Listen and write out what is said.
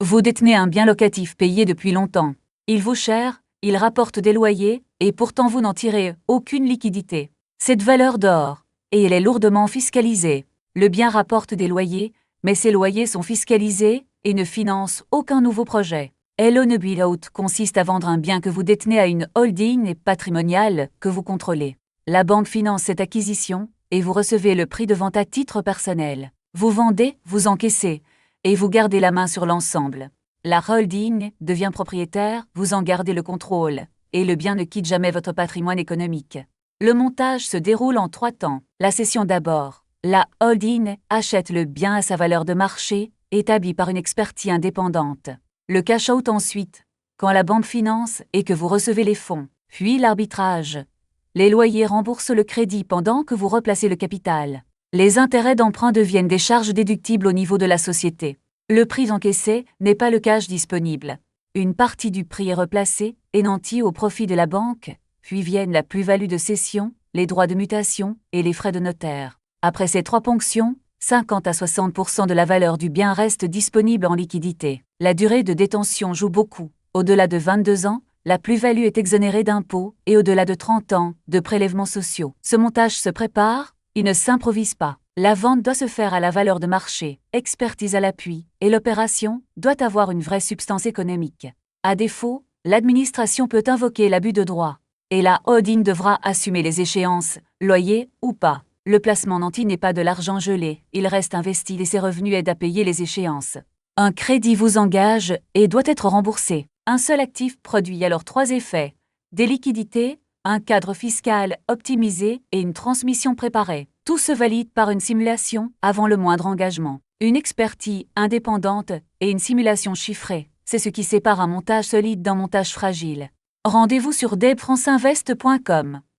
Vous détenez un bien locatif payé depuis longtemps. Il vaut cher, il rapporte des loyers, et pourtant vous n'en tirez aucune liquidité. Cette valeur d'or, et elle est lourdement fiscalisée. Le bien rapporte des loyers, mais ces loyers sont fiscalisés et ne financent aucun nouveau projet. Loan Buyout consiste à vendre un bien que vous détenez à une holding patrimoniale que vous contrôlez. La banque finance cette acquisition et vous recevez le prix de vente à titre personnel. Vous vendez, vous encaissez, et vous gardez la main sur l'ensemble. La holding devient propriétaire, vous en gardez le contrôle, et le bien ne quitte jamais votre patrimoine économique. Le montage se déroule en 3 temps. La cession d'abord. La holding achète le bien à sa valeur de marché, établie par une expertise indépendante. Le cash-out ensuite, quand la banque finance et que vous recevez les fonds. Puis l'arbitrage. Les loyers remboursent le crédit pendant que vous replacez le capital. Les intérêts d'emprunt deviennent des charges déductibles au niveau de la société. Le prix encaissé n'est pas le cash disponible. Une partie du prix est replacée et nantie au profit de la banque, puis viennent la plus-value de cession, les droits de mutation et les frais de notaire. Après ces 3 ponctions, 50 à 60% de la valeur du bien reste disponible en liquidité. La durée de détention joue beaucoup. Au-delà de 22 ans, la plus-value est exonérée d'impôts et au-delà de 30 ans, de prélèvements sociaux. Ce montage se prépare, il ne s'improvise pas. La vente doit se faire à la valeur de marché, expertise à l'appui, et l'opération doit avoir une vraie substance économique. À défaut, l'administration peut invoquer l'abus de droit. Et la holding devra assumer les échéances, loyer ou pas. Le placement nanti n'est pas de l'argent gelé, il reste investi et ses revenus aident à payer les échéances. Un crédit vous engage et doit être remboursé. Un seul actif produit alors 3 effets. Des liquidités, un cadre fiscal optimisé et une transmission préparée. Tout se valide par une simulation avant le moindre engagement. Une expertise indépendante et une simulation chiffrée. C'est ce qui sépare un montage solide d'un montage fragile. Rendez-vous sur debfranceinvest.com.